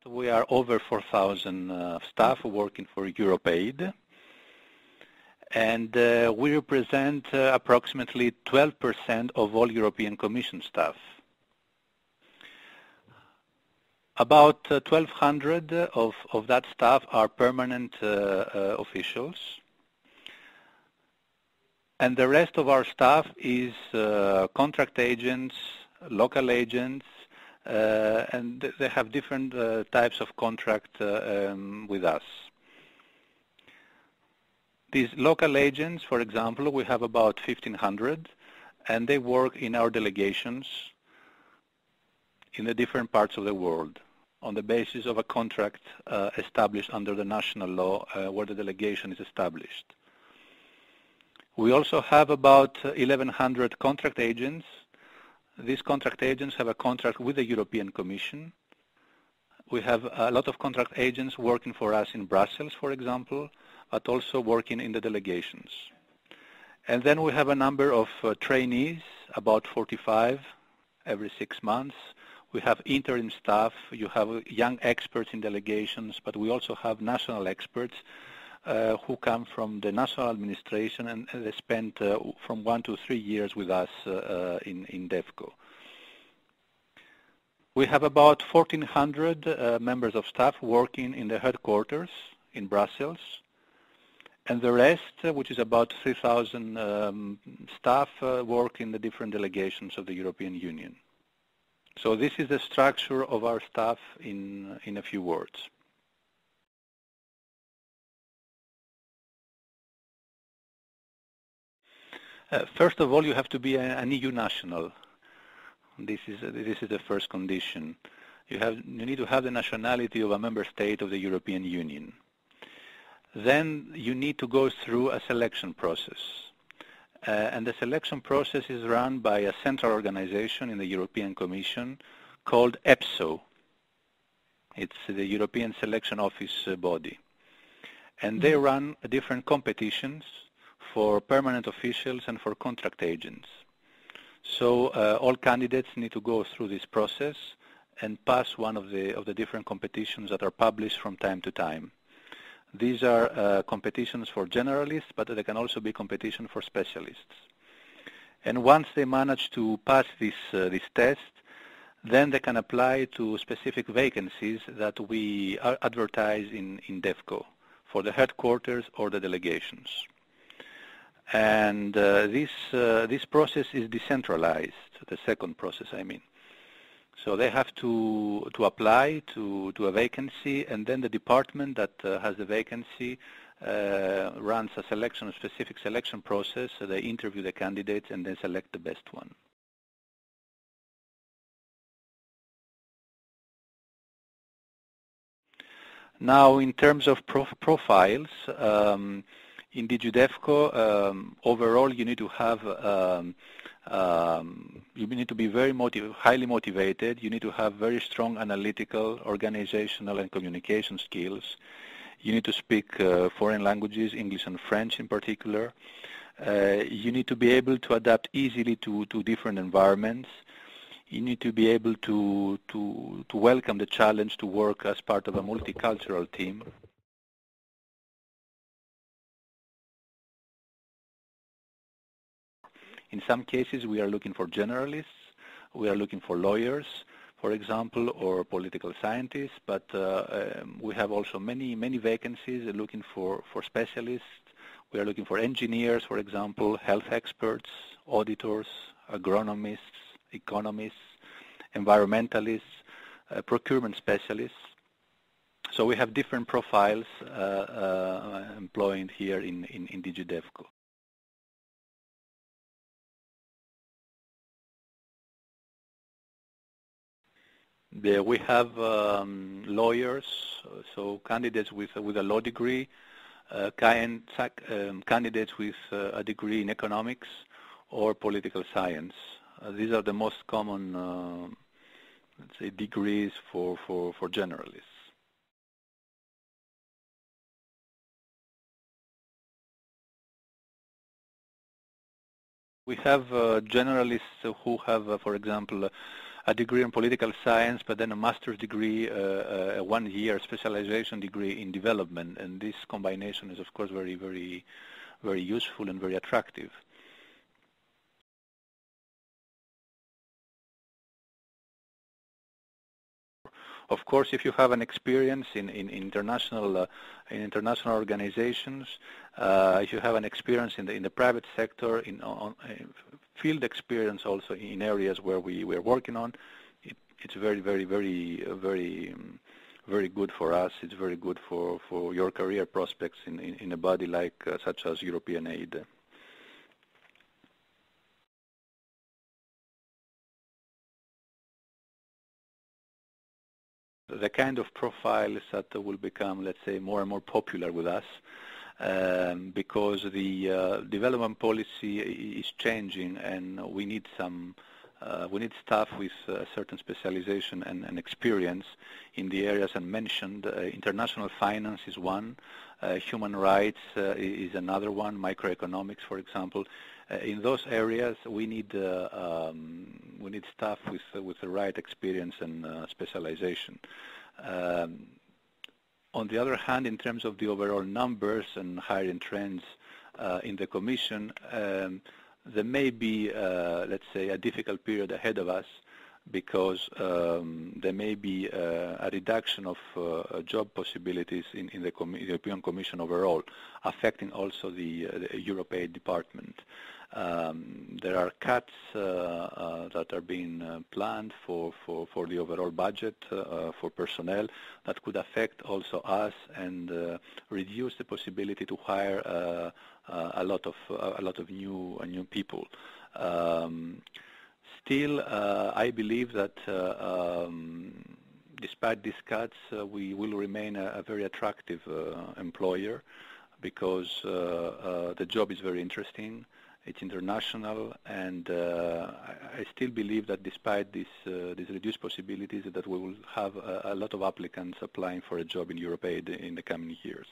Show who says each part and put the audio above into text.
Speaker 1: We are over 4,000 staff working for Europeaid, and we represent approximately 12% of all European Commission staff. About 1,200 of that staff are permanent officials, and the rest of our staff is contract agents, local agents, and they have different types of contract with us. These local agents, for example, we have about 1,500, and they work in our delegations in the different parts of the world on the basis of a contract established under the national law where the delegation is established. We also have about 1,100 contract agents. These contract agents have a contract with the European Commission. We have a lot of contract agents working for us in Brussels, for example, but also working in the delegations. And then we have a number of trainees, about 45 every 6 months. We have interim staff. You have young experts in delegations, but we also have national experts who come from the national administration, and they spent from 1 to 3 years with us in DEFCO. We have about 1,400 members of staff working in the headquarters in Brussels, and the rest, which is about 3,000 staff, work in the different delegations of the European Union. So this is the structure of our staff in a few words. First of all, you have to be an EU national. This is the first condition. You need to have the nationality of a member state of the European Union. Then you need to go through a selection process. And the selection process is run by a central organization in the European Commission called EPSO. It's the European Selection Office body. And they run different competitions for permanent officials and for contract agents. So all candidates need to go through this process and pass one of the different competitions that are published from time to time. These are competitions for generalists, but they can also be competition for specialists. And once they manage to pass this test, then they can apply to specific vacancies that we advertise in DEFCO for the headquarters or the delegations. And this process is decentralized, the second process I mean. So they have to apply to a vacancy, and then the department that has the vacancy runs a specific selection process. So they interview the candidates and then select the best one. Now, in terms of profiles, in DG DEFCO, overall, you need to have you need to be very highly motivated. You need to have very strong analytical, organizational, and communication skills. You need to speak foreign languages, English and French in particular. You need to be able to adapt easily to different environments. You need to be able to welcome the challenge to work as part of a multicultural team. In some cases, we are looking for generalists, we are looking for lawyers, for example, or political scientists, but we have also many vacancies looking for specialists. We are looking for engineers, for example, health experts, auditors, agronomists, economists, environmentalists, procurement specialists. So we have different profiles employed here in DG DEFCO. We have lawyers, so candidates with a law degree, candidates with a degree in economics or political science. These are the most common, let's say, degrees for generalists. We have generalists who have, for example, a degree in political science, but then a master's degree, a 1-year specialization degree in development, and this combination is of course very, very, very useful and very attractive. Of course, if you have an experience in international organizations, if you have an experience in the private sector, in field experience also in areas where we are working on, it's very, very, very, very good for us. It's very good for your career prospects in a body like such as Europeaid. The kind of profiles that will become, let's say, more and more popular with us, because the development policy is changing, and we need staff with certain specialization and experience in the areas I mentioned. International finance is one, human rights is another one, microeconomics, for example. In those areas, we need staff with the right experience and specialization. On the other hand, in terms of the overall numbers and hiring trends in the Commission, there may be, let's say, a difficult period ahead of us, because there may be a reduction of job possibilities in the European Commission overall, affecting also the Europeaid department. There are cuts that are being planned for the overall budget for personnel that could affect also us and reduce the possibility to hire a lot of new people. Still, I believe that despite these cuts, we will remain a very attractive employer, because the job is very interesting. It's international, and I still believe that despite these reduced possibilities, that we will have a lot of applicants applying for a job in Europeaid in the coming years.